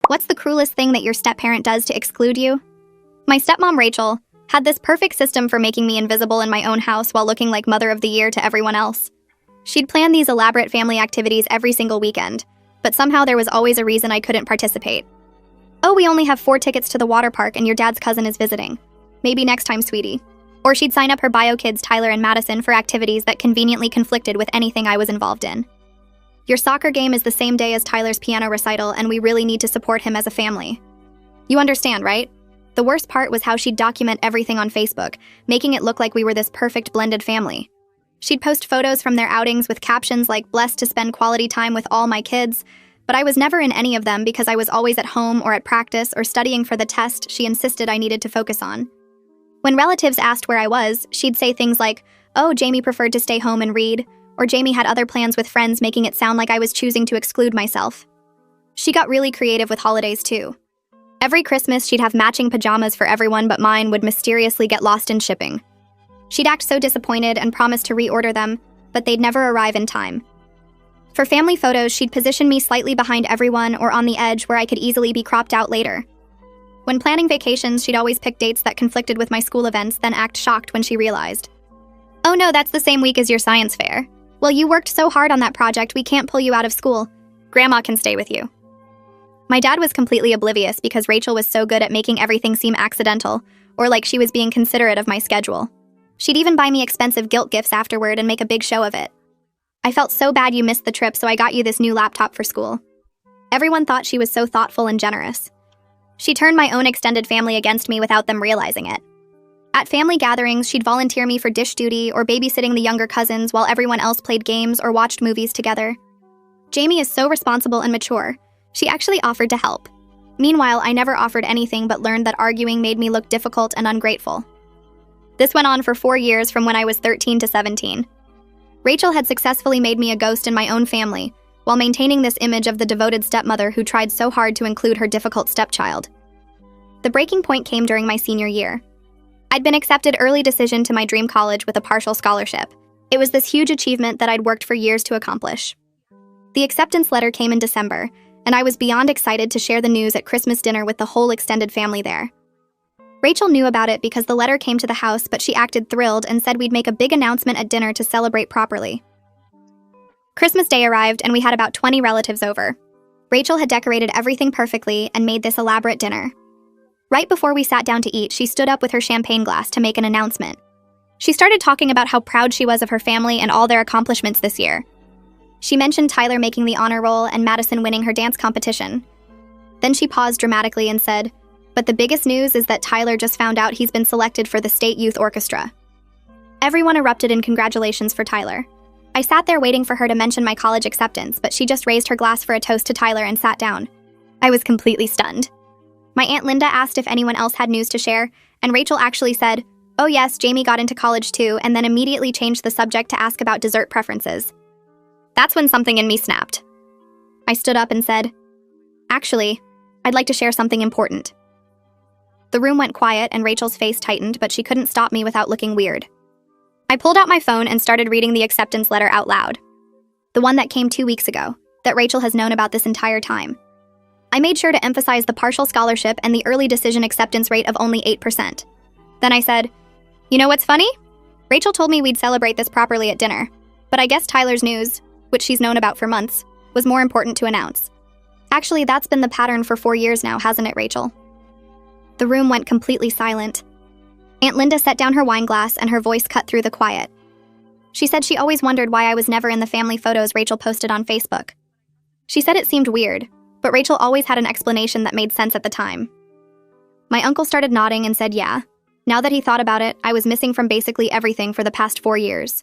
What's the cruelest thing that your step-parent does to exclude you? My stepmom, Rachel, had this perfect system for making me invisible in my own house while looking like Mother of the Year to everyone else. She'd plan these elaborate family activities every single weekend, but somehow there was always a reason I couldn't participate. Oh, we only have 4 tickets to the water park and your dad's cousin is visiting. Maybe next time, sweetie. Or she'd sign up her bio kids, Tyler and Madison, for activities that conveniently conflicted with anything I was involved in. Your soccer game is the same day as Tyler's piano recital, and we really need to support him as a family. You understand, right? The worst part was how she'd document everything on Facebook, making it look like we were this perfect blended family. She'd post photos from their outings with captions like "blessed to spend quality time with all my kids," but I was never in any of them because I was always at home or at practice or studying for the test she insisted I needed to focus on. When relatives asked where I was, she'd say things like, "Oh, Jamie preferred to stay home and read," or "Jamie had other plans with friends," making it sound like I was choosing to exclude myself. She got really creative with holidays too. Every Christmas, she'd have matching pajamas for everyone, but mine would mysteriously get lost in shipping. She'd act so disappointed and promise to reorder them, but they'd never arrive in time. For family photos, she'd position me slightly behind everyone or on the edge where I could easily be cropped out later. When planning vacations, she'd always pick dates that conflicted with my school events, then act shocked when she realized. "Oh no, that's the same week as your science fair. Well, you worked so hard on that project, we can't pull you out of school. Grandma can stay with you." My dad was completely oblivious because Rachel was so good at making everything seem accidental, or like she was being considerate of my schedule. She'd even buy me expensive guilt gifts afterward and make a big show of it. "I felt so bad you missed the trip, so I got you this new laptop for school." Everyone thought she was so thoughtful and generous. She turned my own extended family against me without them realizing it. At family gatherings, she'd volunteer me for dish duty or babysitting the younger cousins while everyone else played games or watched movies together. Jamie is so responsible and mature. She actually offered to help. Meanwhile, I never offered anything but learned that arguing made me look difficult and ungrateful. This went on for 4 years from when I was 13 to 17. Rachel had successfully made me a ghost in my own family, while maintaining this image of the devoted stepmother who tried so hard to include her difficult stepchild. The breaking point came during my senior year. I'd been accepted early decision to my dream college with a partial scholarship. It was this huge achievement that I'd worked for years to accomplish. The acceptance letter came in December, and I was beyond excited to share the news at Christmas dinner with the whole extended family there. Rachel knew about it because the letter came to the house, but she acted thrilled and said we'd make a big announcement at dinner to celebrate properly. Christmas Day arrived, and we had about 20 relatives over. Rachel had decorated everything perfectly and made this elaborate dinner. Right before we sat down to eat, she stood up with her champagne glass to make an announcement. She started talking about how proud she was of her family and all their accomplishments this year. She mentioned Tyler making the honor roll and Madison winning her dance competition. Then she paused dramatically and said, "But the biggest news is that Tyler just found out he's been selected for the State Youth Orchestra." Everyone erupted in congratulations for Tyler. I sat there waiting for her to mention my college acceptance, but she just raised her glass for a toast to Tyler and sat down. I was completely stunned. My Aunt Linda asked if anyone else had news to share, and Rachel actually said, "Oh yes, Jamie got into college too," and then immediately changed the subject to ask about dessert preferences. That's when something in me snapped. I stood up and said, "Actually, I'd like to share something important." The room went quiet and Rachel's face tightened, but she couldn't stop me without looking weird. I pulled out my phone and started reading the acceptance letter out loud. The one that came 2 weeks ago, that Rachel has known about this entire time. I made sure to emphasize the partial scholarship and the early decision acceptance rate of only 8%. Then I said, "You know what's funny? Rachel told me we'd celebrate this properly at dinner, but I guess Tyler's news, which she's known about for months, was more important to announce. Actually, that's been the pattern for 4 years now, hasn't it, Rachel?" The room went completely silent. Aunt Linda set down her wine glass and her voice cut through the quiet. She said she always wondered why I was never in the family photos Rachel posted on Facebook. She said it seemed weird, but Rachel always had an explanation that made sense at the time. My uncle started nodding and said yeah. Now that he thought about it, I was missing from basically everything for the past 4 years.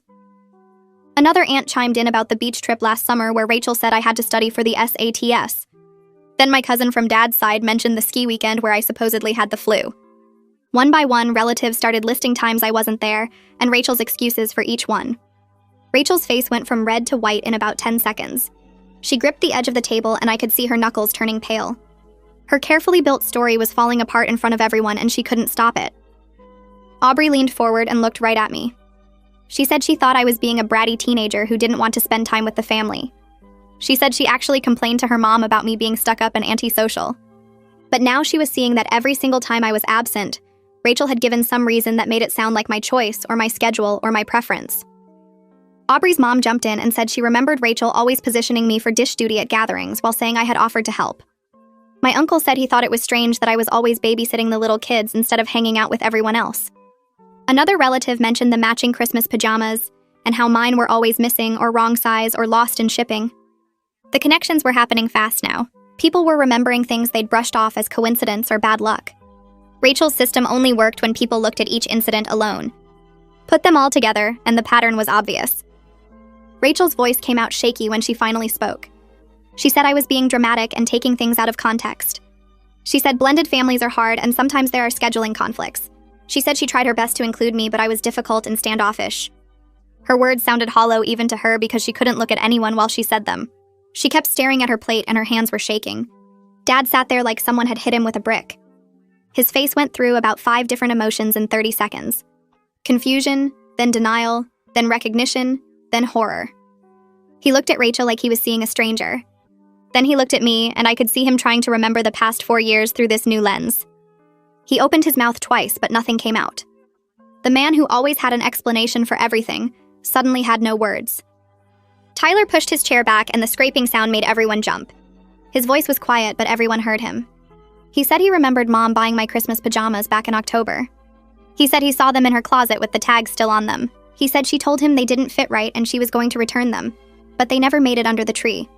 Another aunt chimed in about the beach trip last summer where Rachel said I had to study for the SATs. Then my cousin from Dad's side mentioned the ski weekend where I supposedly had the flu. One by one, relatives started listing times I wasn't there, and Rachel's excuses for each one. Rachel's face went from red to white in about 10 seconds. She gripped the edge of the table and I could see her knuckles turning pale. Her carefully built story was falling apart in front of everyone and she couldn't stop it. Aubrey leaned forward and looked right at me. She said she thought I was being a bratty teenager who didn't want to spend time with the family. She said she actually complained to her mom about me being stuck up and antisocial. But now she was seeing that every single time I was absent, Rachel had given some reason that made it sound like my choice or my schedule or my preference. Aubrey's mom jumped in and said she remembered Rachel always positioning me for dish duty at gatherings while saying I had offered to help. My uncle said he thought it was strange that I was always babysitting the little kids instead of hanging out with everyone else. Another relative mentioned the matching Christmas pajamas and how mine were always missing or wrong size or lost in shipping. The connections were happening fast now. People were remembering things they'd brushed off as coincidence or bad luck. Rachel's system only worked when people looked at each incident alone. Put them all together, and the pattern was obvious. Rachel's voice came out shaky when she finally spoke. She said I was being dramatic and taking things out of context. She said blended families are hard and sometimes there are scheduling conflicts. She said she tried her best to include me, but I was difficult and standoffish. Her words sounded hollow even to her because she couldn't look at anyone while she said them. She kept staring at her plate and her hands were shaking. Dad sat there like someone had hit him with a brick. His face went through about 5 different emotions in 30 seconds. Confusion, then denial, then recognition, then horror. He looked at Rachel like he was seeing a stranger. Then he looked at me, and I could see him trying to remember the past 4 years through this new lens. He opened his mouth twice, but nothing came out. The man who always had an explanation for everything suddenly had no words. Tyler pushed his chair back, and the scraping sound made everyone jump. His voice was quiet, but everyone heard him. He said he remembered Mom buying my Christmas pajamas back in October. He said he saw them in her closet with the tags still on them. He said she told him they didn't fit right and she was going to return them, but they never made it under the tree.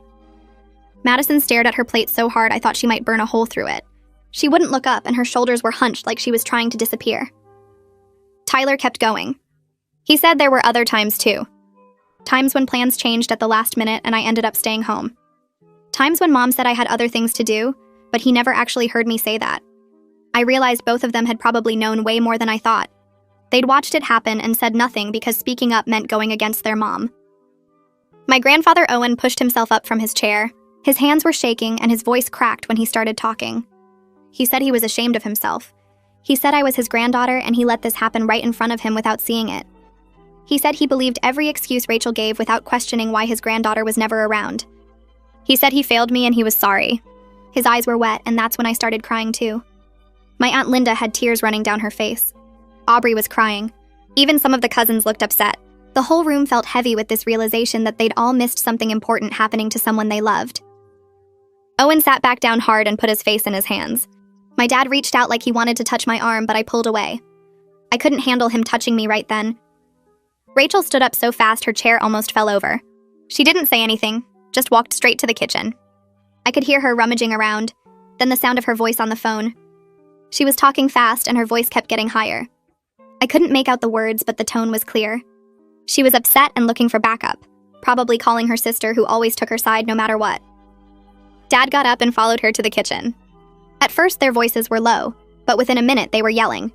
Madison stared at her plate so hard I thought she might burn a hole through it. She wouldn't look up and her shoulders were hunched like she was trying to disappear. Tyler kept going. He said there were other times too. Times when plans changed at the last minute and I ended up staying home. Times when Mom said I had other things to do, but he never actually heard me say that. I realized both of them had probably known way more than I thought. They'd watched it happen and said nothing because speaking up meant going against their mom. My grandfather Owen pushed himself up from his chair. His hands were shaking and his voice cracked when he started talking. He said he was ashamed of himself. He said I was his granddaughter and he let this happen right in front of him without seeing it. He said he believed every excuse Rachel gave without questioning why his granddaughter was never around. He said he failed me and he was sorry. His eyes were wet, and that's when I started crying too. My Aunt Linda had tears running down her face. Aubrey was crying. Even some of the cousins looked upset. The whole room felt heavy with this realization that they'd all missed something important happening to someone they loved. Owen sat back down hard and put his face in his hands. My dad reached out like he wanted to touch my arm, but I pulled away. I couldn't handle him touching me right then. Rachel stood up so fast her chair almost fell over. She didn't say anything, just walked straight to the kitchen. I could hear her rummaging around, then the sound of her voice on the phone. She was talking fast and her voice kept getting higher. I couldn't make out the words, but the tone was clear. She was upset and looking for backup, probably calling her sister who always took her side no matter what. Dad got up and followed her to the kitchen. At first their voices were low, but within a minute they were yelling.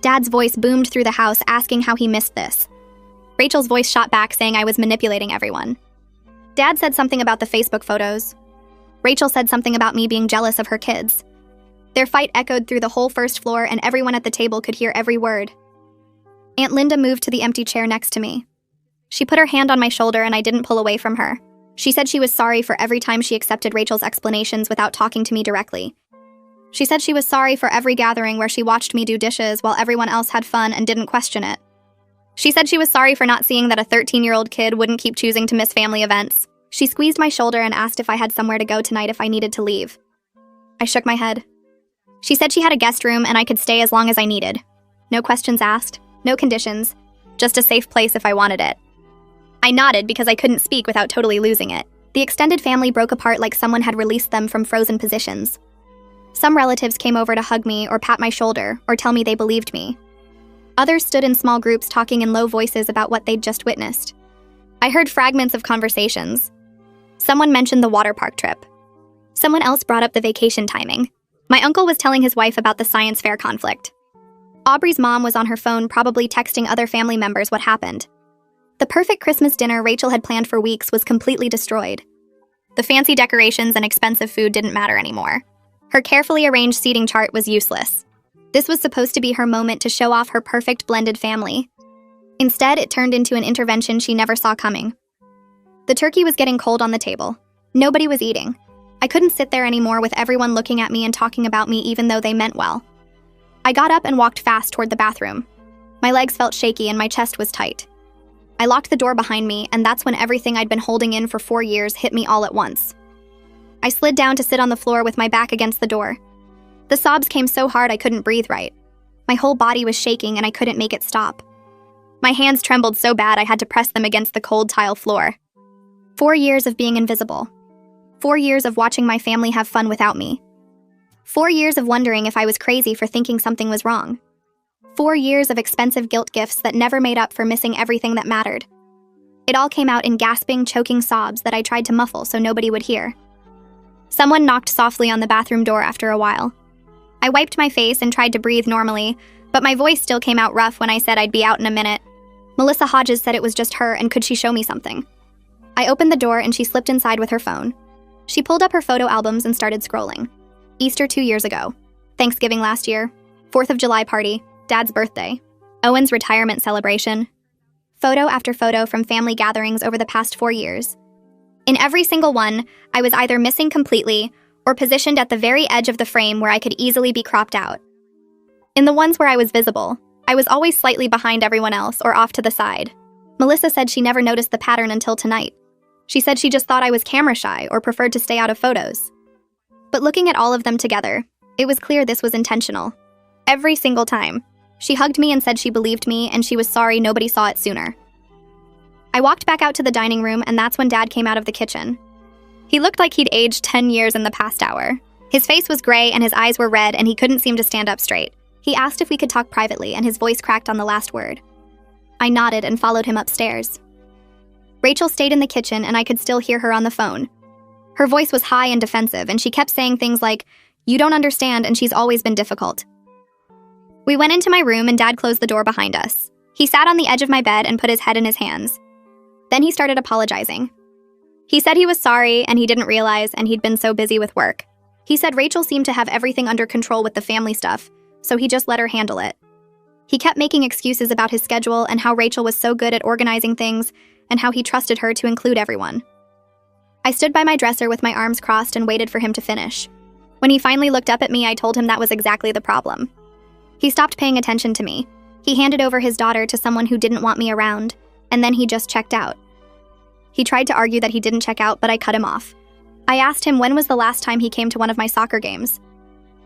Dad's voice boomed through the house asking how he missed this. Rachel's voice shot back saying I was manipulating everyone. Dad said something about the Facebook photos. Rachel said something about me being jealous of her kids. Their fight echoed through the whole first floor and everyone at the table could hear every word. Aunt Linda moved to the empty chair next to me. She put her hand on my shoulder and I didn't pull away from her. She said she was sorry for every time she accepted Rachel's explanations without talking to me directly. She said she was sorry for every gathering where she watched me do dishes while everyone else had fun and didn't question it. She said she was sorry for not seeing that a 13-year-old kid wouldn't keep choosing to miss family events. She squeezed my shoulder and asked if I had somewhere to go tonight if I needed to leave. I shook my head. She said she had a guest room and I could stay as long as I needed. No questions asked, no conditions, just a safe place if I wanted it. I nodded because I couldn't speak without totally losing it. The extended family broke apart like someone had released them from frozen positions. Some relatives came over to hug me or pat my shoulder or tell me they believed me. Others stood in small groups talking in low voices about what they'd just witnessed. I heard fragments of conversations. Someone mentioned the water park trip. Someone else brought up the vacation timing. My uncle was telling his wife about the science fair conflict. Aubrey's mom was on her phone probably texting other family members what happened. The perfect Christmas dinner Rachel had planned for weeks was completely destroyed. The fancy decorations and expensive food didn't matter anymore. Her carefully arranged seating chart was useless. This was supposed to be her moment to show off her perfect blended family. Instead, it turned into an intervention she never saw coming. The turkey was getting cold on the table. Nobody was eating. I couldn't sit there anymore with everyone looking at me and talking about me even though they meant well. I got up and walked fast toward the bathroom. My legs felt shaky and my chest was tight. I locked the door behind me, and that's when everything I'd been holding in for 4 years hit me all at once. I slid down to sit on the floor with my back against the door. The sobs came so hard I couldn't breathe right. My whole body was shaking and I couldn't make it stop. My hands trembled so bad I had to press them against the cold tile floor. 4 years of being invisible. 4 years of watching my family have fun without me. 4 years of wondering if I was crazy for thinking something was wrong. 4 years of expensive guilt gifts that never made up for missing everything that mattered. It all came out in gasping, choking sobs that I tried to muffle so nobody would hear. Someone knocked softly on the bathroom door after a while. I wiped my face and tried to breathe normally, but my voice still came out rough when I said I'd be out in a minute. Melissa Hodges said it was just her and could she show me something. I opened the door and she slipped inside with her phone. She pulled up her photo albums and started scrolling. Easter 2 years ago. Thanksgiving last year. 4th of July party. Dad's birthday. Owen's retirement celebration. Photo after photo from family gatherings over the past 4 years. In every single one, I was either missing completely or positioned at the very edge of the frame where I could easily be cropped out. In the ones where I was visible, I was always slightly behind everyone else or off to the side. Melissa said she never noticed the pattern until tonight. She said she just thought I was camera shy or preferred to stay out of photos. But looking at all of them together, it was clear this was intentional. Every single time. She hugged me and said she believed me and she was sorry nobody saw it sooner. I walked back out to the dining room and that's when Dad came out of the kitchen. He looked like he'd aged 10 years in the past hour. His face was gray and his eyes were red and he couldn't seem to stand up straight. He asked if we could talk privately and his voice cracked on the last word. I nodded and followed him upstairs. Rachel stayed in the kitchen and I could still hear her on the phone. Her voice was high and defensive and she kept saying things like, "You don't understand and she's always been difficult." We went into my room and Dad closed the door behind us. He sat on the edge of my bed and put his head in his hands. Then he started apologizing. He said he was sorry and he didn't realize and he'd been so busy with work. He said Rachel seemed to have everything under control with the family stuff, so he just let her handle it. He kept making excuses about his schedule and how Rachel was so good at organizing things and how he trusted her to include everyone. I stood by my dresser with my arms crossed and waited for him to finish. When he finally looked up at me, I told him that was exactly the problem. He stopped paying attention to me. He handed over his daughter to someone who didn't want me around, and then he just checked out. He tried to argue that he didn't check out, but I cut him off. I asked him when was the last time he came to one of my soccer games.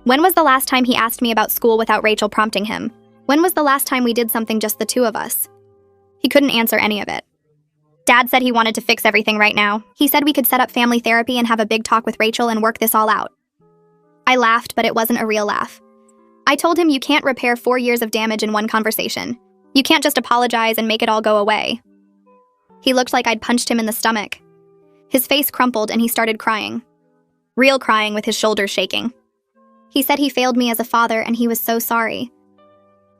When was the last time he asked me about school without Rachel prompting him? When was the last time we did something just the two of us? He couldn't answer any of it. Dad said he wanted to fix everything right now. He said we could set up family therapy and have a big talk with Rachel and work this all out. I laughed, but it wasn't a real laugh. I told him you can't repair 4 years of damage in one conversation. You can't just apologize and make it all go away. He looked like I'd punched him in the stomach. His face crumpled and he started crying. Real crying with his shoulders shaking. He said he failed me as a father and he was so sorry.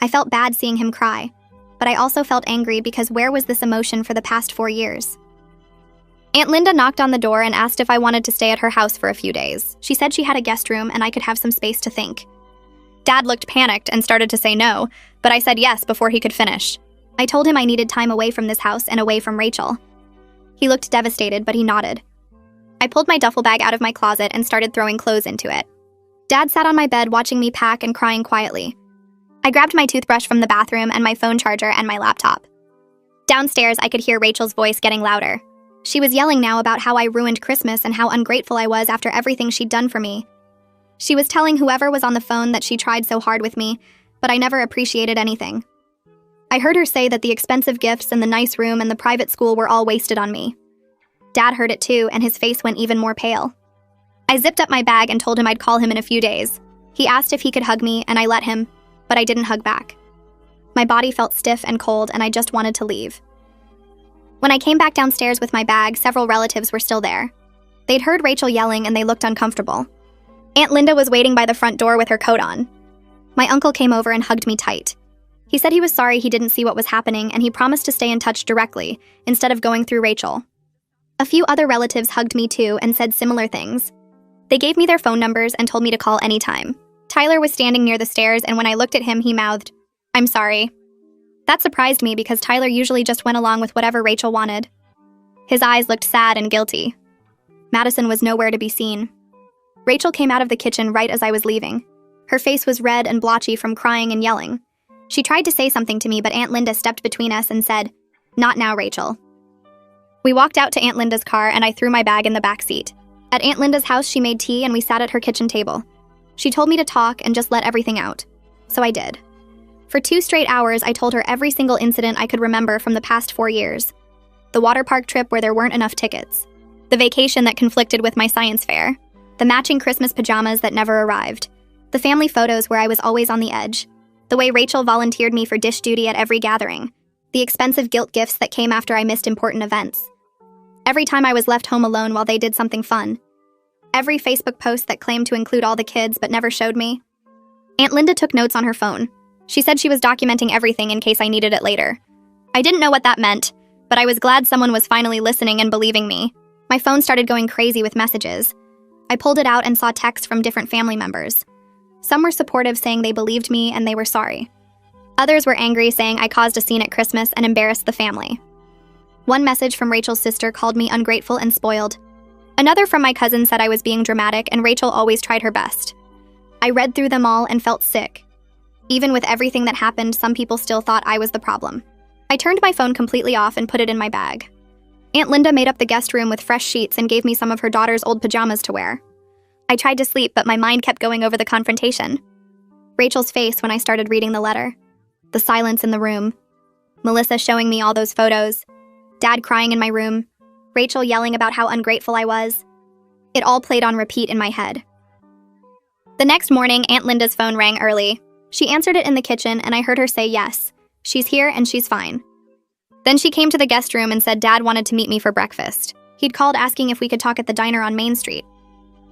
I felt bad seeing him cry, but I also felt angry because where was this emotion for the past 4 years? Aunt Linda knocked on the door and asked if I wanted to stay at her house for a few days. She said she had a guest room and I could have some space to think. Dad looked panicked and started to say no, but I said yes before he could finish. I told him I needed time away from this house and away from Rachel. He looked devastated, but he nodded. I pulled my duffel bag out of my closet and started throwing clothes into it. Dad sat on my bed watching me pack and crying quietly. I grabbed my toothbrush from the bathroom and my phone charger and my laptop. Downstairs, I could hear Rachel's voice getting louder. She was yelling now about how I ruined Christmas and how ungrateful I was after everything she'd done for me. She was telling whoever was on the phone that she tried so hard with me, but I never appreciated anything. I heard her say that the expensive gifts and the nice room and the private school were all wasted on me. Dad heard it too, and his face went even more pale. I zipped up my bag and told him I'd call him in a few days. He asked if he could hug me, and I let him, but I didn't hug back. My body felt stiff and cold, and I just wanted to leave. When I came back downstairs with my bag, several relatives were still there. They'd heard Rachel yelling, and they looked uncomfortable. Aunt Linda was waiting by the front door with her coat on. My uncle came over and hugged me tight. He said he was sorry he didn't see what was happening, and he promised to stay in touch directly, instead of going through Rachel. A few other relatives hugged me too and said similar things. They gave me their phone numbers and told me to call anytime. Tyler was standing near the stairs, and when I looked at him, he mouthed, "I'm sorry." That surprised me because Tyler usually just went along with whatever Rachel wanted. His eyes looked sad and guilty. Madison was nowhere to be seen. Rachel came out of the kitchen right as I was leaving. Her face was red and blotchy from crying and yelling. She tried to say something to me, but Aunt Linda stepped between us and said, "Not now, Rachel." We walked out to Aunt Linda's car and I threw my bag in the back seat. At Aunt Linda's house, she made tea and we sat at her kitchen table. She told me to talk and just let everything out. So I did. For 2 straight hours, I told her every single incident I could remember from the past 4 years. The water park trip where there weren't enough tickets. The vacation that conflicted with my science fair. The matching Christmas pajamas that never arrived. The family photos where I was always on the edge. The way Rachel volunteered me for dish duty at every gathering. The expensive guilt gifts that came after I missed important events. Every time I was left home alone while they did something fun. Every Facebook post that claimed to include all the kids but never showed me. Aunt Linda took notes on her phone. She said she was documenting everything in case I needed it later. I didn't know what that meant, but I was glad someone was finally listening and believing me. My phone started going crazy with messages. I pulled it out and saw texts from different family members. Some were supportive, saying they believed me and they were sorry. Others were angry, saying I caused a scene at Christmas and embarrassed the family. One message from Rachel's sister called me ungrateful and spoiled. Another from my cousin said I was being dramatic and Rachel always tried her best. I read through them all and felt sick. Even with everything that happened, some people still thought I was the problem. I turned my phone completely off and put it in my bag. Aunt Linda made up the guest room with fresh sheets and gave me some of her daughter's old pajamas to wear. I tried to sleep, but my mind kept going over the confrontation. Rachel's face when I started reading the letter. The silence in the room. Melissa showing me all those photos. Dad crying in my room. Rachel yelling about how ungrateful I was. It all played on repeat in my head. The next morning, Aunt Linda's phone rang early. She answered it in the kitchen, and I heard her say yes. She's here and she's fine. Then she came to the guest room and said Dad wanted to meet me for breakfast. He'd called asking if we could talk at the diner on Main Street.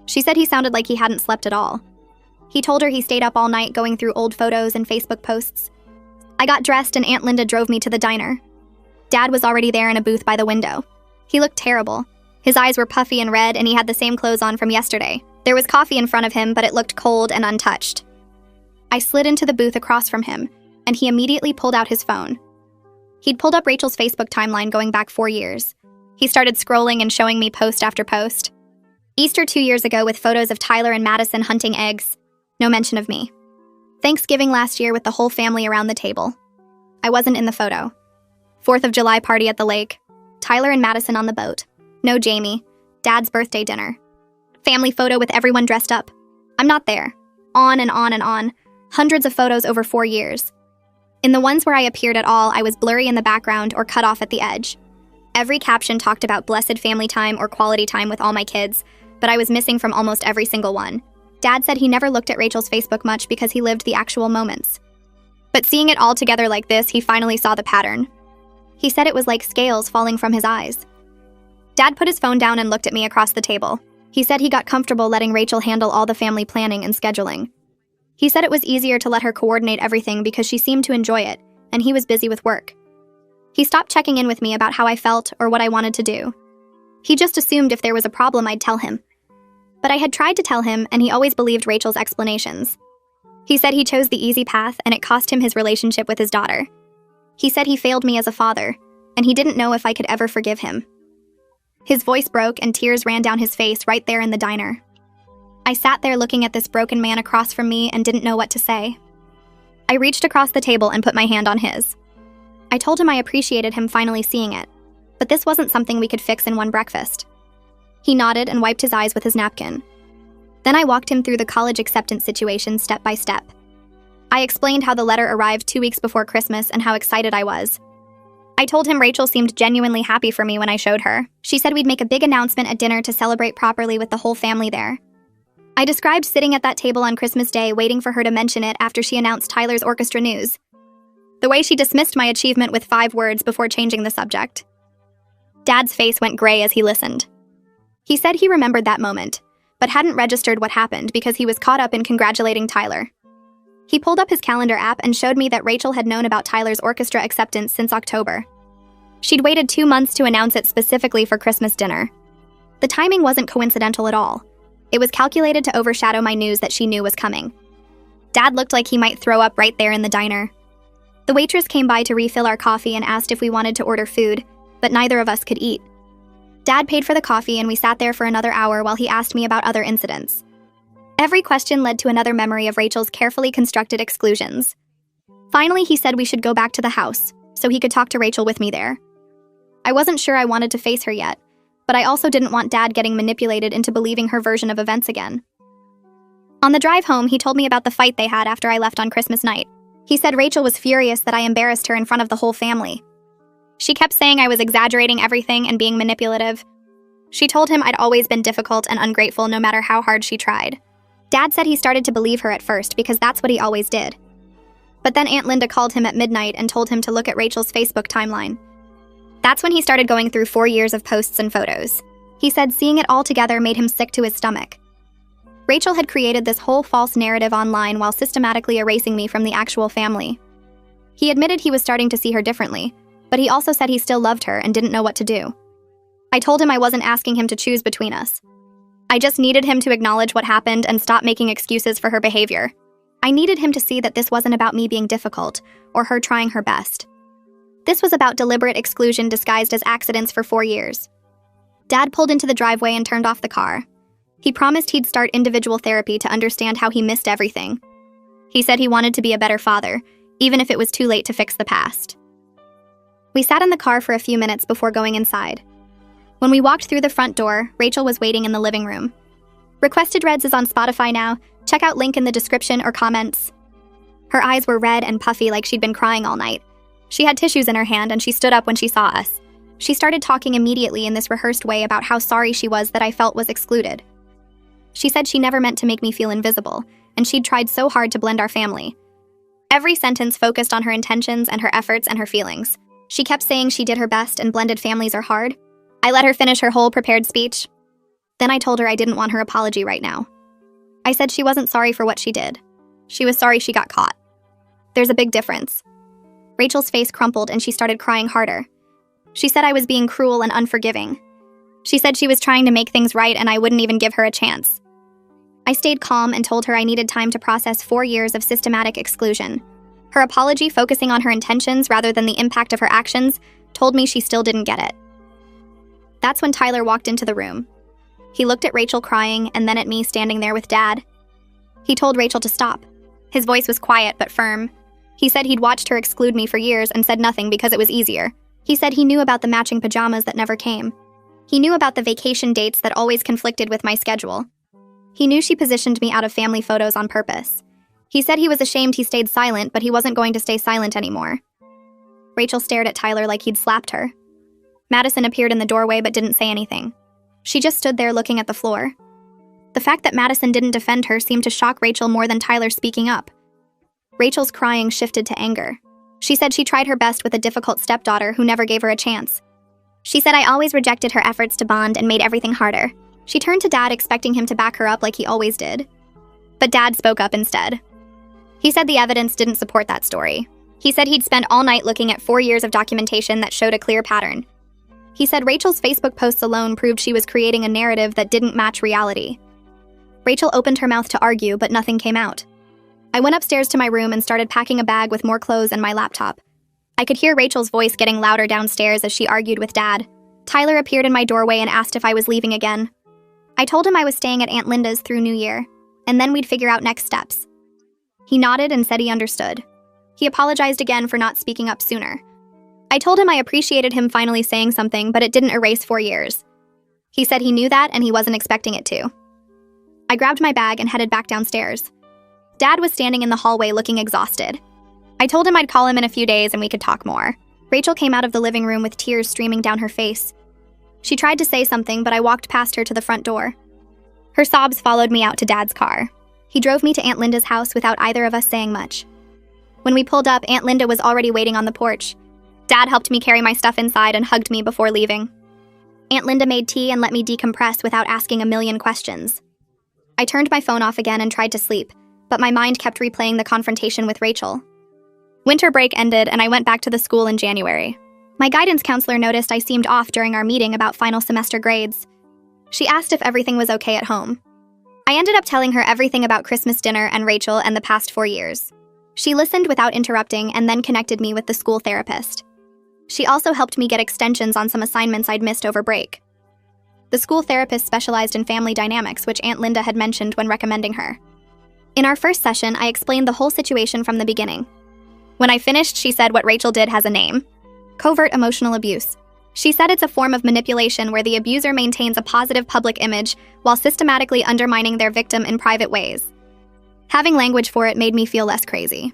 She said he sounded like he hadn't slept at all. He told her he stayed up all night going through old photos and Facebook posts. I got dressed and Aunt Linda drove me to the diner. Dad was already there in a booth by the window. He looked terrible. His eyes were puffy and red and he had the same clothes on from yesterday. There was coffee in front of him, but it looked cold and untouched. I slid into the booth across from him, and he immediately pulled out his phone. He'd pulled up Rachel's Facebook timeline going back 4 years. He started scrolling and showing me post after post. Easter 2 years ago with photos of Tyler and Madison hunting eggs. No mention of me. Thanksgiving last year with the whole family around the table. I wasn't in the photo. 4th of July party at the lake. Tyler and Madison on the boat. No Jamie. Dad's birthday dinner. Family photo with everyone dressed up. I'm not there. On and on and on. Hundreds of photos over 4 years. In the ones where I appeared at all, I was blurry in the background or cut off at the edge. Every caption talked about blessed family time or quality time with all my kids, but I was missing from almost every single one. Dad said he never looked at Rachel's Facebook much because he lived the actual moments. But seeing it all together like this, he finally saw the pattern. He said it was like scales falling from his eyes. Dad put his phone down and looked at me across the table. He said he got comfortable letting Rachel handle all the family planning and scheduling. He said it was easier to let her coordinate everything because she seemed to enjoy it, and he was busy with work. He stopped checking in with me about how I felt or what I wanted to do. He just assumed if there was a problem, I'd tell him. But I had tried to tell him, and he always believed Rachel's explanations. He said he chose the easy path, and it cost him his relationship with his daughter. He said he failed me as a father, and he didn't know if I could ever forgive him. His voice broke, and tears ran down his face right there in the diner. I sat there looking at this broken man across from me and didn't know what to say. I reached across the table and put my hand on his. I told him I appreciated him finally seeing it, but this wasn't something we could fix in one breakfast. He nodded and wiped his eyes with his napkin. Then I walked him through the college acceptance situation step by step. I explained how the letter arrived 2 weeks before Christmas and how excited I was. I told him Rachel seemed genuinely happy for me when I showed her. She said we'd make a big announcement at dinner to celebrate properly with the whole family there. I described sitting at that table on Christmas Day waiting for her to mention it after she announced Tyler's orchestra news. The way she dismissed my achievement with 5 words before changing the subject. Dad's face went gray as he listened. He said he remembered that moment, but hadn't registered what happened because he was caught up in congratulating Tyler. He pulled up his calendar app and showed me that Rachel had known about Tyler's orchestra acceptance since October. She'd waited 2 months to announce it specifically for Christmas dinner. The timing wasn't coincidental at all. It was calculated to overshadow my news that she knew was coming. Dad looked like he might throw up right there in the diner. The waitress came by to refill our coffee and asked if we wanted to order food, but neither of us could eat. Dad paid for the coffee and we sat there for another hour while he asked me about other incidents. Every question led to another memory of Rachel's carefully constructed exclusions. Finally, he said we should go back to the house, so he could talk to Rachel with me there. I wasn't sure I wanted to face her yet, but I also didn't want Dad getting manipulated into believing her version of events again. On the drive home, he told me about the fight they had after I left on Christmas night. He said Rachel was furious that I embarrassed her in front of the whole family. She kept saying I was exaggerating everything and being manipulative. She told him I'd always been difficult and ungrateful no matter how hard she tried. Dad said he started to believe her at first because that's what he always did. But then Aunt Linda called him at midnight and told him to look at Rachel's Facebook timeline. That's when he started going through 4 years of posts and photos. He said seeing it all together made him sick to his stomach. Rachel had created this whole false narrative online while systematically erasing me from the actual family. He admitted he was starting to see her differently, but he also said he still loved her and didn't know what to do. I told him I wasn't asking him to choose between us. I just needed him to acknowledge what happened and stop making excuses for her behavior. I needed him to see that this wasn't about me being difficult or her trying her best. This was about deliberate exclusion disguised as accidents for 4 years. Dad pulled into the driveway and turned off the car. He promised he'd start individual therapy to understand how he missed everything. He said he wanted to be a better father, even if it was too late to fix the past. We sat in the car for a few minutes before going inside. When we walked through the front door, Rachel was waiting in the living room. Requested Reds is on Spotify now. Check out link in the description or comments. Her eyes were red and puffy like she'd been crying all night. She had tissues in her hand and she stood up when she saw us. She started talking immediately in this rehearsed way about how sorry she was that I felt was excluded. She said she never meant to make me feel invisible, and she'd tried so hard to blend our family. Every sentence focused on her intentions and her efforts and her feelings. She kept saying she did her best and blended families are hard. I let her finish her whole prepared speech. Then I told her I didn't want her apology right now. I said she wasn't sorry for what she did. She was sorry she got caught. There's a big difference. Rachel's face crumpled and she started crying harder. She said I was being cruel and unforgiving. She said she was trying to make things right and I wouldn't even give her a chance. I stayed calm and told her I needed time to process 4 years of systematic exclusion. Her apology, focusing on her intentions rather than the impact of her actions, told me she still didn't get it. That's when Tyler walked into the room. He looked at Rachel crying and then at me standing there with Dad. He told Rachel to stop. His voice was quiet but firm. He said he'd watched her exclude me for years and said nothing because it was easier. He said he knew about the matching pajamas that never came. He knew about the vacation dates that always conflicted with my schedule. He knew she positioned me out of family photos on purpose. He said he was ashamed he stayed silent, but he wasn't going to stay silent anymore. Rachel stared at Tyler like he'd slapped her. Madison appeared in the doorway but didn't say anything. She just stood there looking at the floor. The fact that Madison didn't defend her seemed to shock Rachel more than Tyler speaking up. Rachel's crying shifted to anger. She said she tried her best with a difficult stepdaughter who never gave her a chance. She said I always rejected her efforts to bond and made everything harder. She turned to Dad expecting him to back her up like he always did. But Dad spoke up instead. He said the evidence didn't support that story. He said he'd spent all night looking at 4 years of documentation that showed a clear pattern. He said Rachel's Facebook posts alone proved she was creating a narrative that didn't match reality. Rachel opened her mouth to argue, but nothing came out. I went upstairs to my room and started packing a bag with more clothes and my laptop. I could hear Rachel's voice getting louder downstairs as she argued with Dad. Tyler appeared in my doorway and asked if I was leaving again. I told him I was staying at Aunt Linda's through New Year, and then we'd figure out next steps. He nodded and said he understood. He apologized again for not speaking up sooner. I told him I appreciated him finally saying something, but it didn't erase 4 years. He said he knew that and he wasn't expecting it to. I grabbed my bag and headed back downstairs. Dad was standing in the hallway looking exhausted. I told him I'd call him in a few days and we could talk more. Rachel came out of the living room with tears streaming down her face. She tried to say something, but I walked past her to the front door. Her sobs followed me out to Dad's car. He drove me to Aunt Linda's house without either of us saying much. When we pulled up, Aunt Linda was already waiting on the porch. Dad helped me carry my stuff inside and hugged me before leaving. Aunt Linda made tea and let me decompress without asking a million questions. I turned my phone off again and tried to sleep, but my mind kept replaying the confrontation with Rachel. Winter break ended and I went back to the school in January. My guidance counselor noticed I seemed off during our meeting about final semester grades. She asked if everything was okay at home. I ended up telling her everything about Christmas dinner and Rachel and the past 4 years. She listened without interrupting and then connected me with the school therapist. She also helped me get extensions on some assignments I'd missed over break. The school therapist specialized in family dynamics, which Aunt Linda had mentioned when recommending her. In our first session, I explained the whole situation from the beginning. When I finished, she said what Rachel did has a name: covert emotional abuse. She said it's a form of manipulation where the abuser maintains a positive public image while systematically undermining their victim in private ways. Having language for it made me feel less crazy.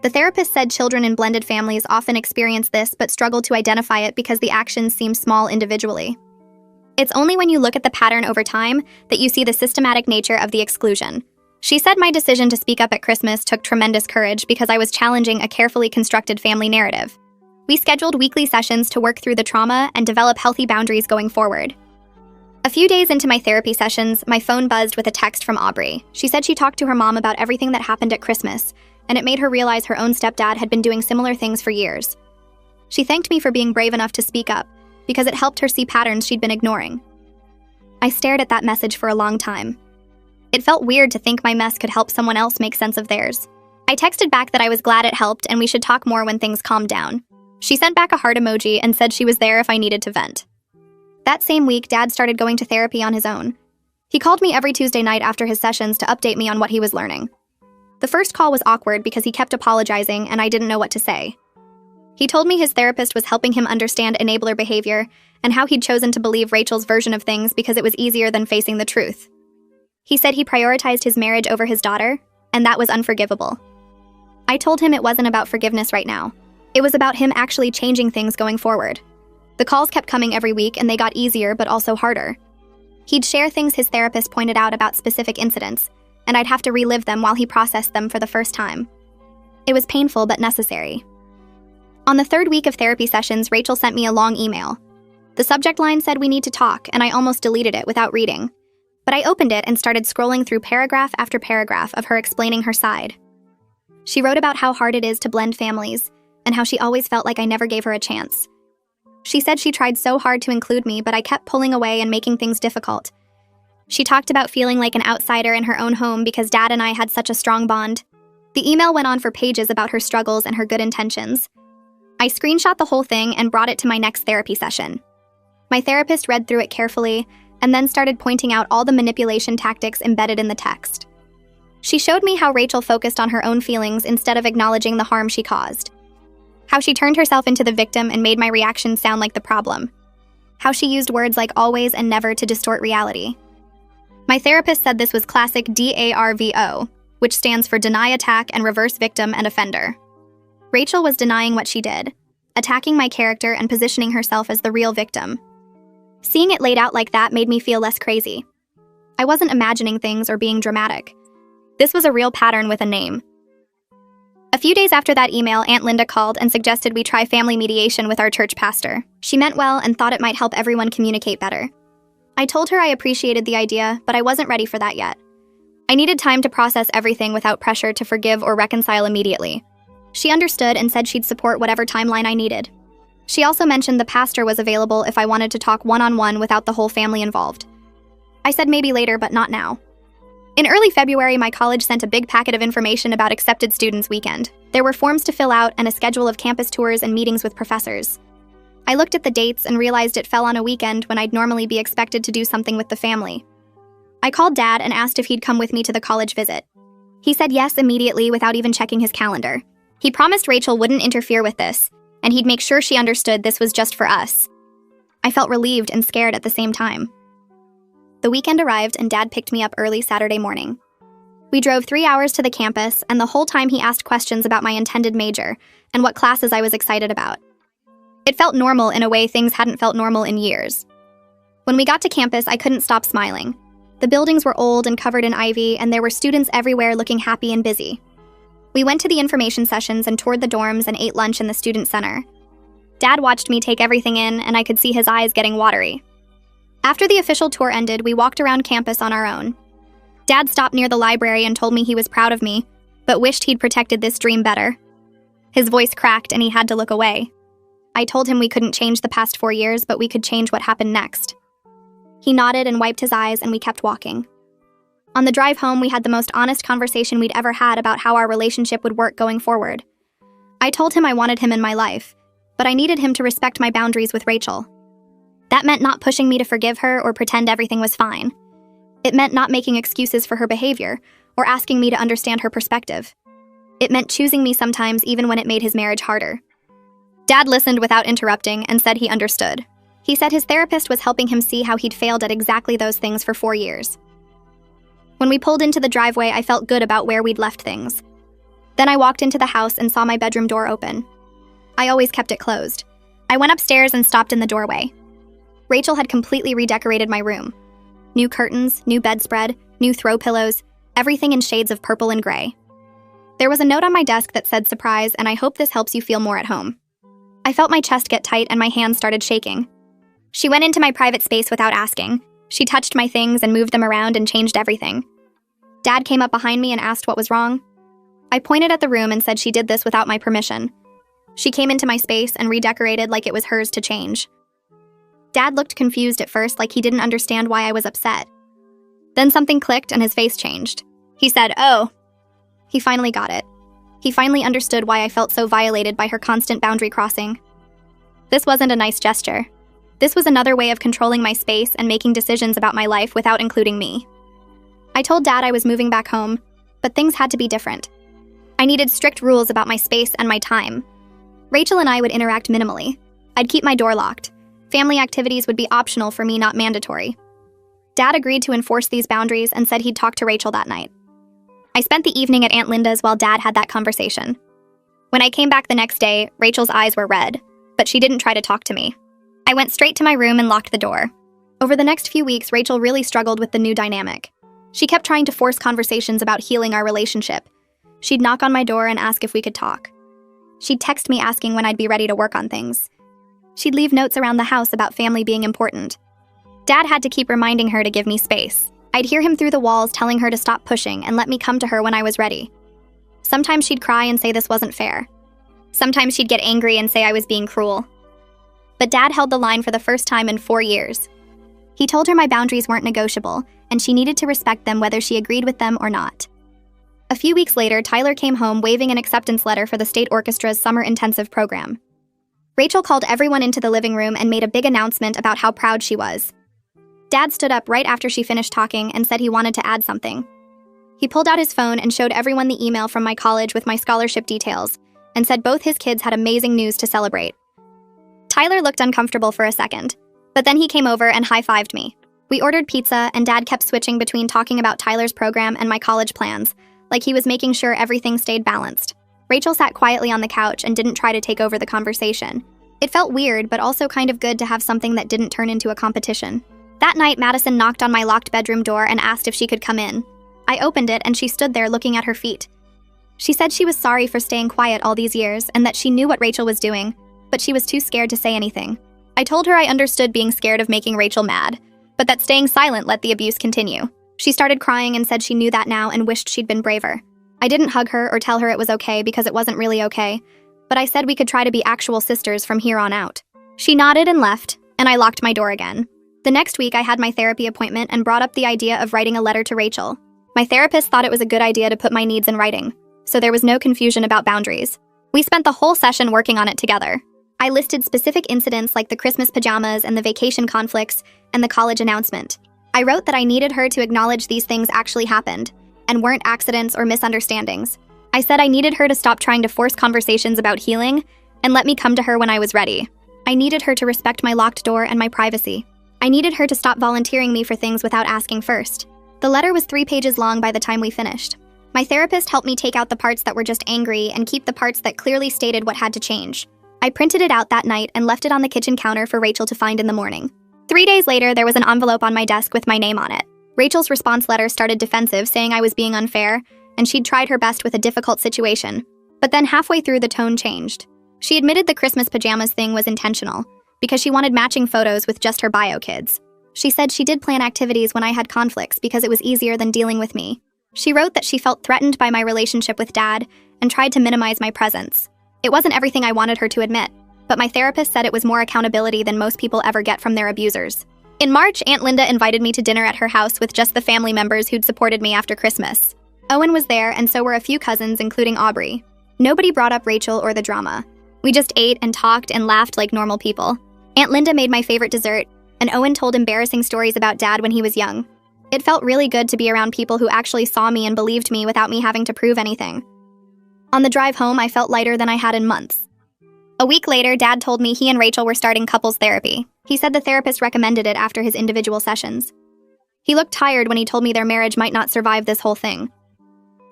The therapist said children in blended families often experience this but struggle to identify it because the actions seem small individually. It's only when you look at the pattern over time that you see the systematic nature of the exclusion. She said my decision to speak up at Christmas took tremendous courage because I was challenging a carefully constructed family narrative. We scheduled weekly sessions to work through the trauma and develop healthy boundaries going forward. A few days into my therapy sessions, my phone buzzed with a text from Aubrey. She said she talked to her mom about everything that happened at Christmas, and it made her realize her own stepdad had been doing similar things for years. She thanked me for being brave enough to speak up, because it helped her see patterns she'd been ignoring. I stared at that message for a long time. It felt weird to think my mess could help someone else make sense of theirs. I texted back that I was glad it helped and we should talk more when things calmed down. She sent back a heart emoji and said she was there if I needed to vent. That same week, Dad started going to therapy on his own. He called me every Tuesday night after his sessions to update me on what he was learning. The first call was awkward because he kept apologizing and I didn't know what to say. He told me his therapist was helping him understand enabler behavior and how he'd chosen to believe Rachel's version of things because it was easier than facing the truth. He said he prioritized his marriage over his daughter, and that was unforgivable. I told him it wasn't about forgiveness right now. It was about him actually changing things going forward. The calls kept coming every week and they got easier but also harder. He'd share things his therapist pointed out about specific incidents, and I'd have to relive them while he processed them for the first time. It was painful but necessary. On the third week of therapy sessions, Rachel sent me a long email. The subject line said we need to talk, and I almost deleted it without reading. But I opened it and started scrolling through paragraph after paragraph of her explaining her side. She wrote about how hard it is to blend families, and how she always felt like I never gave her a chance. She said she tried so hard to include me, but I kept pulling away and making things difficult. She talked about feeling like an outsider in her own home because Dad and I had such a strong bond. The email went on for pages about her struggles and her good intentions. I screenshot the whole thing and brought it to my next therapy session. My therapist read through it carefully and then started pointing out all the manipulation tactics embedded in the text. She showed me how Rachel focused on her own feelings instead of acknowledging the harm she caused. How she turned herself into the victim and made my reaction sound like the problem. How she used words like always and never to distort reality. My therapist said this was classic DARVO, which stands for deny, attack, and reverse victim and offender. Rachel was denying what she did, attacking my character and positioning herself as the real victim. Seeing it laid out like that made me feel less crazy. I wasn't imagining things or being dramatic. This was a real pattern with a name. A few days after that email, Aunt Linda called and suggested we try family mediation with our church pastor. She meant well and thought it might help everyone communicate better. I told her I appreciated the idea, but I wasn't ready for that yet. I needed time to process everything without pressure to forgive or reconcile immediately. She understood and said she'd support whatever timeline I needed. She also mentioned the pastor was available if I wanted to talk one-on-one without the whole family involved. I said maybe later, but not now. In early February, my college sent a big packet of information about Accepted Students Weekend. There were forms to fill out and a schedule of campus tours and meetings with professors. I looked at the dates and realized it fell on a weekend when I'd normally be expected to do something with the family. I called Dad and asked if he'd come with me to the college visit. He said yes immediately without even checking his calendar. He promised Rachel wouldn't interfere with this, and he'd make sure she understood this was just for us. I felt relieved and scared at the same time. The weekend arrived and Dad picked me up early Saturday morning. We drove 3 hours to the campus, and the whole time he asked questions about my intended major and what classes I was excited about. It felt normal in a way things hadn't felt normal in years. When we got to campus, I couldn't stop smiling. The buildings were old and covered in ivy, and there were students everywhere looking happy and busy. We went to the information sessions and toured the dorms and ate lunch in the student center. Dad watched me take everything in, and I could see his eyes getting watery. After the official tour ended, we walked around campus on our own. Dad stopped near the library and told me he was proud of me, but wished he'd protected this dream better. His voice cracked and he had to look away. I told him we couldn't change the past 4 years, but we could change what happened next. He nodded and wiped his eyes, and we kept walking. On the drive home, we had the most honest conversation we'd ever had about how our relationship would work going forward. I told him I wanted him in my life, but I needed him to respect my boundaries with Rachel. That meant not pushing me to forgive her or pretend everything was fine. It meant not making excuses for her behavior or asking me to understand her perspective. It meant choosing me sometimes even when it made his marriage harder. Dad listened without interrupting and said he understood. He said his therapist was helping him see how he'd failed at exactly those things for 4 years. When we pulled into the driveway, I felt good about where we'd left things. Then I walked into the house and saw my bedroom door open. I always kept it closed. I went upstairs and stopped in the doorway. Rachel had completely redecorated my room. New curtains, new bedspread, new throw pillows, everything in shades of purple and gray. There was a note on my desk that said surprise, and I hope this helps you feel more at home. I felt my chest get tight and my hands started shaking. She went into my private space without asking. She touched my things and moved them around and changed everything. Dad came up behind me and asked what was wrong. I pointed at the room and said she did this without my permission. She came into my space and redecorated like it was hers to change. Dad looked confused at first, like he didn't understand why I was upset. Then something clicked and his face changed. He said, "Oh." He finally got it. He finally understood why I felt so violated by her constant boundary crossing. This wasn't a nice gesture. This was another way of controlling my space and making decisions about my life without including me. I told Dad I was moving back home, but things had to be different. I needed strict rules about my space and my time. Rachel and I would interact minimally. I'd keep my door locked. Family activities would be optional for me, not mandatory. Dad agreed to enforce these boundaries and said he'd talk to Rachel that night. I spent the evening at Aunt Linda's while Dad had that conversation. When I came back the next day, Rachel's eyes were red, but she didn't try to talk to me. I went straight to my room and locked the door. Over the next few weeks, Rachel really struggled with the new dynamic. She kept trying to force conversations about healing our relationship. She'd knock on my door and ask if we could talk. She'd text me asking when I'd be ready to work on things. She'd leave notes around the house about family being important. Dad had to keep reminding her to give me space. I'd hear him through the walls telling her to stop pushing and let me come to her when I was ready. Sometimes she'd cry and say this wasn't fair. Sometimes she'd get angry and say I was being cruel. But Dad held the line for the first time in 4 years. He told her my boundaries weren't negotiable, and she needed to respect them whether she agreed with them or not. A few weeks later, Tyler came home waving an acceptance letter for the state orchestra's summer intensive program. Rachel called everyone into the living room and made a big announcement about how proud she was. Dad stood up right after she finished talking and said he wanted to add something. He pulled out his phone and showed everyone the email from my college with my scholarship details, and said both his kids had amazing news to celebrate. Tyler looked uncomfortable for a second, but then he came over and high-fived me. We ordered pizza, and Dad kept switching between talking about Tyler's program and my college plans, like he was making sure everything stayed balanced. Rachel sat quietly on the couch and didn't try to take over the conversation. It felt weird, but also kind of good to have something that didn't turn into a competition. That night, Madison knocked on my locked bedroom door and asked if she could come in. I opened it, and she stood there looking at her feet. She said she was sorry for staying quiet all these years and that she knew what Rachel was doing, but she was too scared to say anything. I told her I understood being scared of making Rachel mad, but that staying silent let the abuse continue. She started crying and said she knew that now and wished she'd been braver. I didn't hug her or tell her it was okay because it wasn't really okay, but I said we could try to be actual sisters from here on out. She nodded and left, and I locked my door again. The next week, I had my therapy appointment and brought up the idea of writing a letter to Rachel. My therapist thought it was a good idea to put my needs in writing, so there was no confusion about boundaries. We spent the whole session working on it together. I listed specific incidents like the Christmas pajamas and the vacation conflicts and the college announcement. I wrote that I needed her to acknowledge these things actually happened and weren't accidents or misunderstandings. I said I needed her to stop trying to force conversations about healing and let me come to her when I was ready. I needed her to respect my locked door and my privacy. I needed her to stop volunteering me for things without asking first. The letter was 3 pages long by the time we finished. My therapist helped me take out the parts that were just angry and keep the parts that clearly stated what had to change. I printed it out that night and left it on the kitchen counter for Rachel to find in the morning. 3 days later, there was an envelope on my desk with my name on it. Rachel's response letter started defensive, saying I was being unfair, and she'd tried her best with a difficult situation. But then halfway through, the tone changed. She admitted the Christmas pajamas thing was intentional, because she wanted matching photos with just her bio kids. She said she did plan activities when I had conflicts because it was easier than dealing with me. She wrote that she felt threatened by my relationship with Dad and tried to minimize my presence. It wasn't everything I wanted her to admit, but my therapist said it was more accountability than most people ever get from their abusers. In March, Aunt Linda invited me to dinner at her house with just the family members who'd supported me after Christmas. Owen was there, and so were a few cousins, including Aubrey. Nobody brought up Rachel or the drama. We just ate and talked and laughed like normal people. Aunt Linda made my favorite dessert, and Owen told embarrassing stories about Dad when he was young. It felt really good to be around people who actually saw me and believed me without me having to prove anything. On the drive home, I felt lighter than I had in months. A week later, Dad told me he and Rachel were starting couples therapy. He said the therapist recommended it after his individual sessions. He looked tired when he told me their marriage might not survive this whole thing.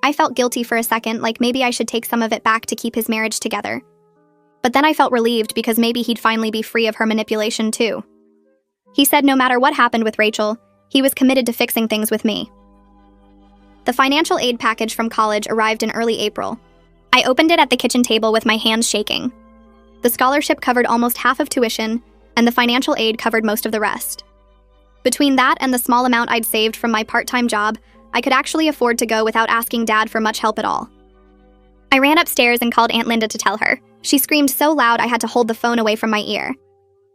I felt guilty for a second, like maybe I should take some of it back to keep his marriage together. But then I felt relieved because maybe he'd finally be free of her manipulation too. He said no matter what happened with Rachel, he was committed to fixing things with me. The financial aid package from college arrived in early April. I opened it at the kitchen table with my hands shaking. The scholarship covered almost half of tuition, and the financial aid covered most of the rest. Between that and the small amount I'd saved from my part-time job, I could actually afford to go without asking Dad for much help at all. I ran upstairs and called Aunt Linda to tell her. She screamed so loud I had to hold the phone away from my ear.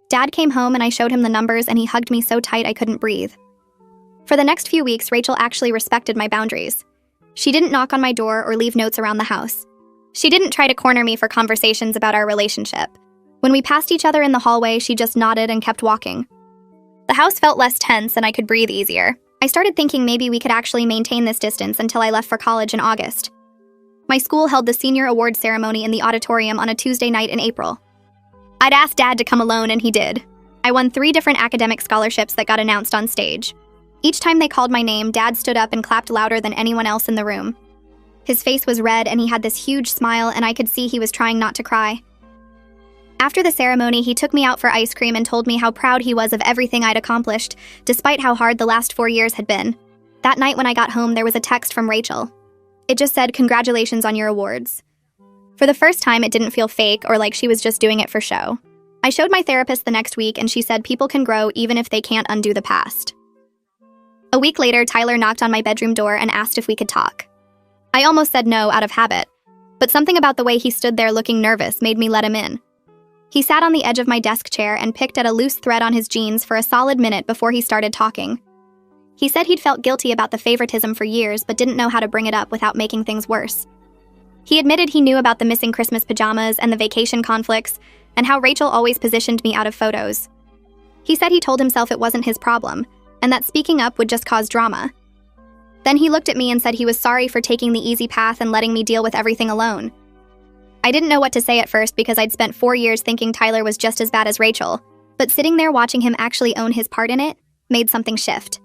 Dad came home and I showed him the numbers and he hugged me so tight I couldn't breathe. For the next few weeks, Rachel actually respected my boundaries. She didn't knock on my door or leave notes around the house. She didn't try to corner me for conversations about our relationship. When we passed each other in the hallway, she just nodded and kept walking. The house felt less tense and I could breathe easier. I started thinking maybe we could actually maintain this distance until I left for college in August. My school held the senior award ceremony in the auditorium on a Tuesday night in April. I'd asked Dad to come alone and he did. I won 3 different academic scholarships that got announced on stage. Each time they called my name, Dad stood up and clapped louder than anyone else in the room. His face was red and he had this huge smile and I could see he was trying not to cry. After the ceremony, he took me out for ice cream and told me how proud he was of everything I'd accomplished, despite how hard the last 4 years had been. That night when I got home, there was a text from Rachel. It just said, "Congratulations on your awards." For the first time, it didn't feel fake or like she was just doing it for show. I showed my therapist the next week and she said people can grow even if they can't undo the past. A week later, Tyler knocked on my bedroom door and asked if we could talk. I almost said no out of habit, but something about the way he stood there looking nervous made me let him in. He sat on the edge of my desk chair and picked at a loose thread on his jeans for a solid minute before he started talking. He said he'd felt guilty about the favoritism for years but didn't know how to bring it up without making things worse. He admitted he knew about the missing Christmas pajamas and the vacation conflicts and how Rachel always positioned me out of photos. He said he told himself it wasn't his problem and that speaking up would just cause drama. Then he looked at me and said he was sorry for taking the easy path and letting me deal with everything alone. I didn't know what to say at first because I'd spent 4 years thinking Tyler was just as bad as Rachel, but sitting there watching him actually own his part in it made something shift.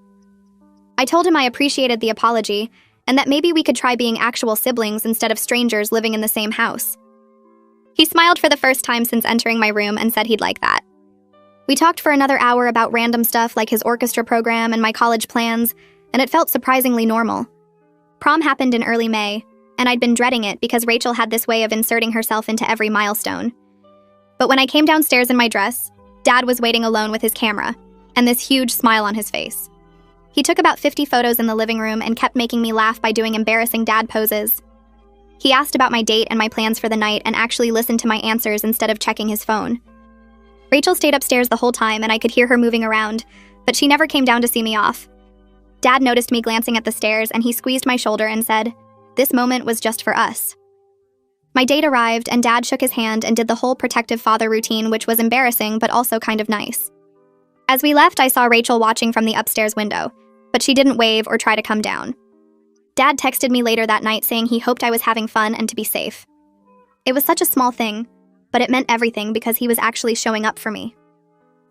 I told him I appreciated the apology and that maybe we could try being actual siblings instead of strangers living in the same house. He smiled for the first time since entering my room and said he'd like that. We talked for another hour about random stuff like his orchestra program and my college plans, and it felt surprisingly normal. Prom happened in early May, and I'd been dreading it because Rachel had this way of inserting herself into every milestone. But when I came downstairs in my dress, Dad was waiting alone with his camera, and this huge smile on his face. He took about 50 photos in the living room and kept making me laugh by doing embarrassing dad poses. He asked about my date and my plans for the night and actually listened to my answers instead of checking his phone. Rachel stayed upstairs the whole time and I could hear her moving around, but she never came down to see me off. Dad noticed me glancing at the stairs and he squeezed my shoulder and said, "This moment was just for us." My date arrived and Dad shook his hand and did the whole protective father routine, which was embarrassing but also kind of nice. As we left, I saw Rachel watching from the upstairs window, but she didn't wave or try to come down. Dad texted me later that night saying he hoped I was having fun and to be safe. It was such a small thing, but it meant everything because he was actually showing up for me.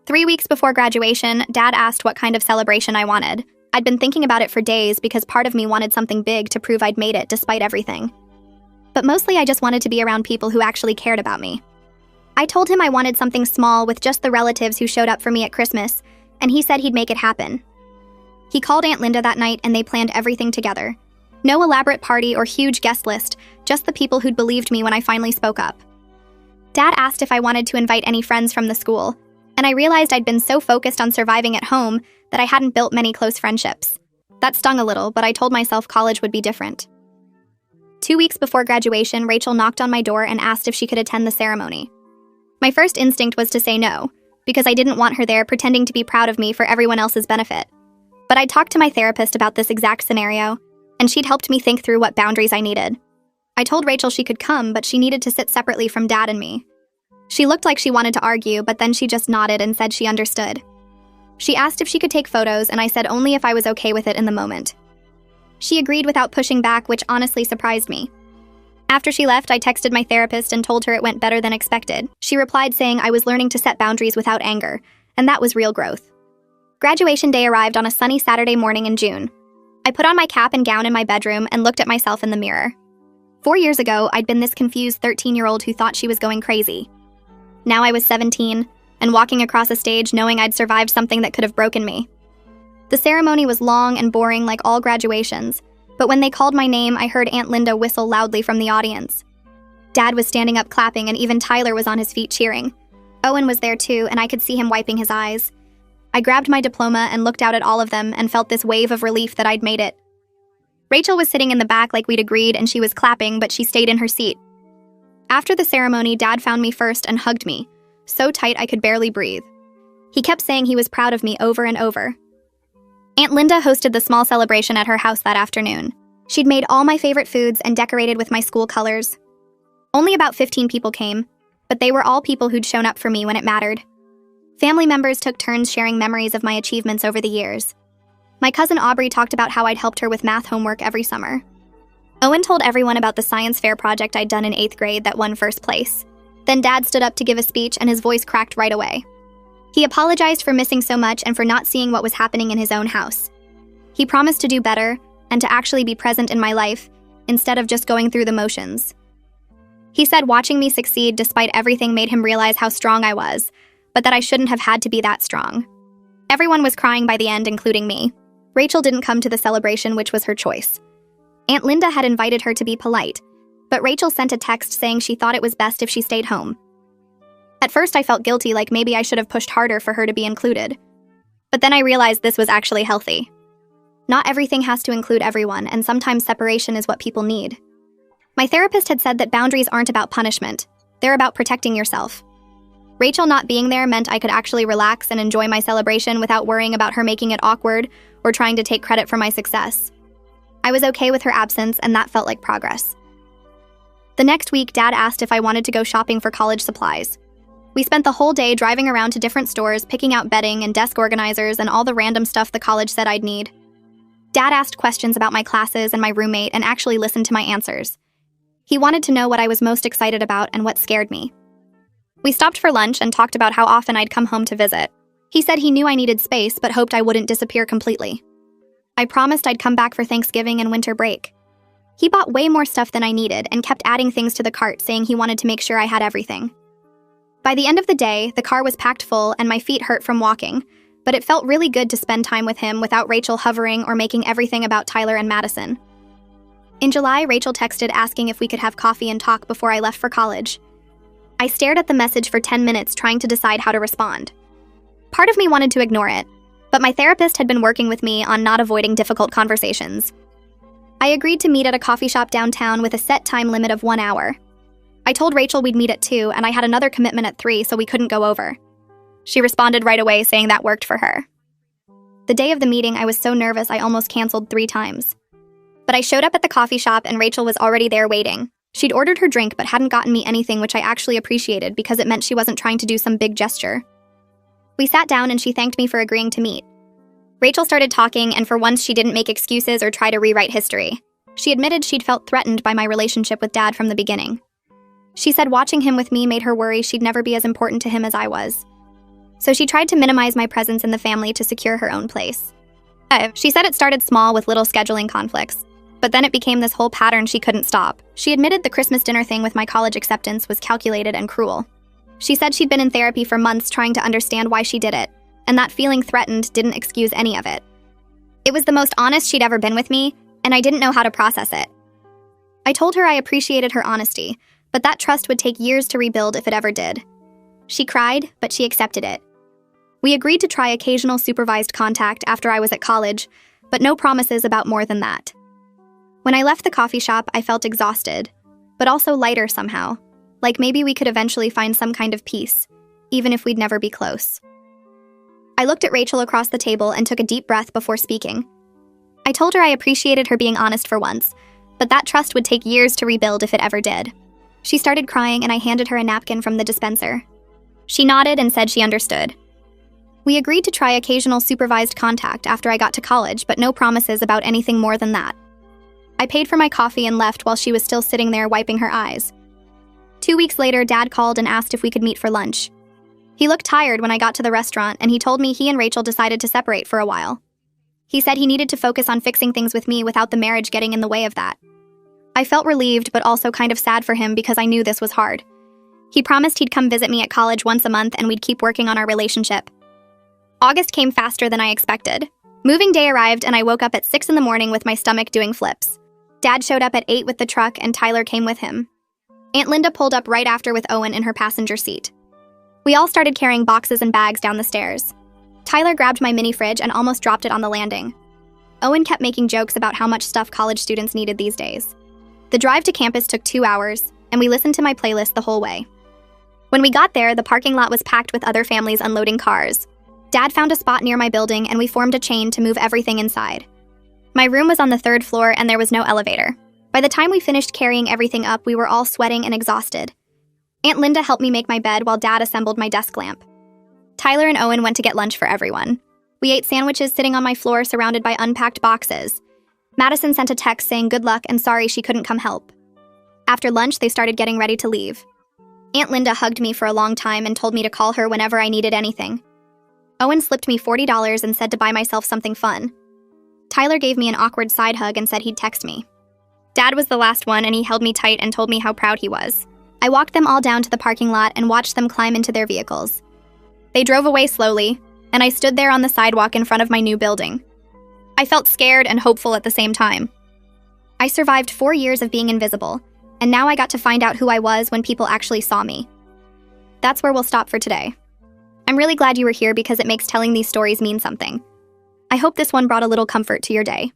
3 weeks before graduation, Dad asked what kind of celebration I wanted. I'd been thinking about it for days because part of me wanted something big to prove I'd made it despite everything. But mostly I just wanted to be around people who actually cared about me. I told him I wanted something small with just the relatives who showed up for me at Christmas, and he said he'd make it happen. He called Aunt Linda that night and they planned everything together. No elaborate party or huge guest list, just the people who'd believed me when I finally spoke up. Dad asked if I wanted to invite any friends from the school, and I realized I'd been so focused on surviving at home that I hadn't built many close friendships. That stung a little, but I told myself college would be different. 2 weeks before graduation, Rachel knocked on my door and asked if she could attend the ceremony. My first instinct was to say no, because I didn't want her there pretending to be proud of me for everyone else's benefit. But I talked to my therapist about this exact scenario, and she'd helped me think through what boundaries I needed. I told Rachel she could come, but she needed to sit separately from Dad and me. She looked like she wanted to argue, but then she just nodded and said she understood. She asked if she could take photos, and I said only if I was okay with it in the moment. She agreed without pushing back, which honestly surprised me. After she left, I texted my therapist and told her it went better than expected. She replied saying I was learning to set boundaries without anger, and that was real growth. Graduation day arrived on a sunny Saturday morning in June. I put on my cap and gown in my bedroom and looked at myself in the mirror. 4 years ago, I'd been this confused 13-year-old who thought she was going crazy. Now I was 17, and walking across a stage knowing I'd survived something that could have broken me. The ceremony was long and boring like all graduations, but when they called my name, I heard Aunt Linda whistle loudly from the audience. Dad was standing up clapping, and even Tyler was on his feet cheering. Owen was there too, and I could see him wiping his eyes. I grabbed my diploma and looked out at all of them and felt this wave of relief that I'd made it. Rachel was sitting in the back like we'd agreed, and she was clapping, but she stayed in her seat. After the ceremony, Dad found me first and hugged me, so tight I could barely breathe. He kept saying he was proud of me over and over. Aunt Linda hosted the small celebration at her house that afternoon. She'd made all my favorite foods and decorated with my school colors. Only about 15 people came, but they were all people who'd shown up for me when it mattered. Family members took turns sharing memories of my achievements over the years. My cousin Aubrey talked about how I'd helped her with math homework every summer. Owen told everyone about the science fair project I'd done in 8th grade that won first place. Then Dad stood up to give a speech, and his voice cracked right away. He apologized for missing so much and for not seeing what was happening in his own house. He promised to do better and to actually be present in my life instead of just going through the motions. He said watching me succeed despite everything made him realize how strong I was, but that I shouldn't have had to be that strong. Everyone was crying by the end, including me. Rachel didn't come to the celebration, which was her choice. Aunt Linda had invited her to be polite, but Rachel sent a text saying she thought it was best if she stayed home. At first, I felt guilty, like maybe I should have pushed harder for her to be included. But then I realized this was actually healthy. Not everything has to include everyone, and sometimes separation is what people need. My therapist had said that boundaries aren't about punishment. They're about protecting yourself. Rachel not being there meant I could actually relax and enjoy my celebration without worrying about her making it awkward or trying to take credit for my success. I was okay with her absence, and that felt like progress. The next week, Dad asked if I wanted to go shopping for college supplies. We spent the whole day driving around to different stores, picking out bedding and desk organizers and all the random stuff the college said I'd need. Dad asked questions about my classes and my roommate and actually listened to my answers. He wanted to know what I was most excited about and what scared me. We stopped for lunch and talked about how often I'd come home to visit. He said he knew I needed space but hoped I wouldn't disappear completely. I promised I'd come back for Thanksgiving and winter break. He bought way more stuff than I needed and kept adding things to the cart, saying he wanted to make sure I had everything. By the end of the day, the car was packed full and my feet hurt from walking, but it felt really good to spend time with him without Rachel hovering or making everything about Tyler and Madison. In July, Rachel texted asking if we could have coffee and talk before I left for college. I stared at the message for 10 minutes trying to decide how to respond. Part of me wanted to ignore it, but my therapist had been working with me on not avoiding difficult conversations. I agreed to meet at a coffee shop downtown with a set time limit of 1 hour. I told Rachel we'd meet at 2, and I had another commitment at 3, so we couldn't go over. She responded right away saying that worked for her. The day of the meeting, I was so nervous I almost canceled 3 times. But I showed up at the coffee shop and Rachel was already there waiting. She'd ordered her drink but hadn't gotten me anything, which I actually appreciated because it meant she wasn't trying to do some big gesture. We sat down and she thanked me for agreeing to meet. Rachel started talking, and for once she didn't make excuses or try to rewrite history. She admitted she'd felt threatened by my relationship with Dad from the beginning. She said watching him with me made her worry she'd never be as important to him as I was. So she tried to minimize my presence in the family to secure her own place. She said it started small with little scheduling conflicts, but then it became this whole pattern she couldn't stop. She admitted the Christmas dinner thing with my college acceptance was calculated and cruel. She said she'd been in therapy for months trying to understand why she did it, and that feeling threatened didn't excuse any of it. It was the most honest she'd ever been with me, and I didn't know how to process it. I told her I appreciated her honesty, but that trust would take years to rebuild if it ever did. She cried, but she accepted it. We agreed to try occasional supervised contact after I was at college, but no promises about more than that. When I left the coffee shop, I felt exhausted, but also lighter somehow, like maybe we could eventually find some kind of peace, even if we'd never be close. I looked at Rachel across the table and took a deep breath before speaking. I told her I appreciated her being honest for once, but that trust would take years to rebuild if it ever did. She started crying and I handed her a napkin from the dispenser. She nodded and said she understood. We agreed to try occasional supervised contact after I got to college, but no promises about anything more than that. I paid for my coffee and left while she was still sitting there wiping her eyes. 2 weeks later, Dad called and asked if we could meet for lunch. He looked tired when I got to the restaurant, and he told me he and Rachel decided to separate for a while. He said he needed to focus on fixing things with me without the marriage getting in the way of that. I felt relieved, but also kind of sad for him because I knew this was hard. He promised he'd come visit me at college once a month and we'd keep working on our relationship. August came faster than I expected. Moving day arrived and I woke up at 6 in the morning with my stomach doing flips. Dad showed up at 8 with the truck and Tyler came with him. Aunt Linda pulled up right after with Owen in her passenger seat. We all started carrying boxes and bags down the stairs. Tyler grabbed my mini fridge and almost dropped it on the landing. Owen kept making jokes about how much stuff college students needed these days. The drive to campus took 2 hours, and we listened to my playlist the whole way. When we got there, the parking lot was packed with other families unloading cars. Dad found a spot near my building, and we formed a chain to move everything inside. My room was on the 3rd floor, and there was no elevator. By the time we finished carrying everything up, we were all sweating and exhausted. Aunt Linda helped me make my bed while Dad assembled my desk lamp. Tyler and Owen went to get lunch for everyone. We ate sandwiches sitting on my floor surrounded by unpacked boxes. Madison sent a text saying good luck and sorry she couldn't come help. After lunch, they started getting ready to leave. Aunt Linda hugged me for a long time and told me to call her whenever I needed anything. Owen slipped me $40 and said to buy myself something fun. Tyler gave me an awkward side hug and said he'd text me. Dad was the last one and he held me tight and told me how proud he was. I walked them all down to the parking lot and watched them climb into their vehicles. They drove away slowly, and I stood there on the sidewalk in front of my new building. I felt scared and hopeful at the same time. I survived 4 years of being invisible, and now I got to find out who I was when people actually saw me. That's where we'll stop for today. I'm really glad you were here because it makes telling these stories mean something. I hope this one brought a little comfort to your day.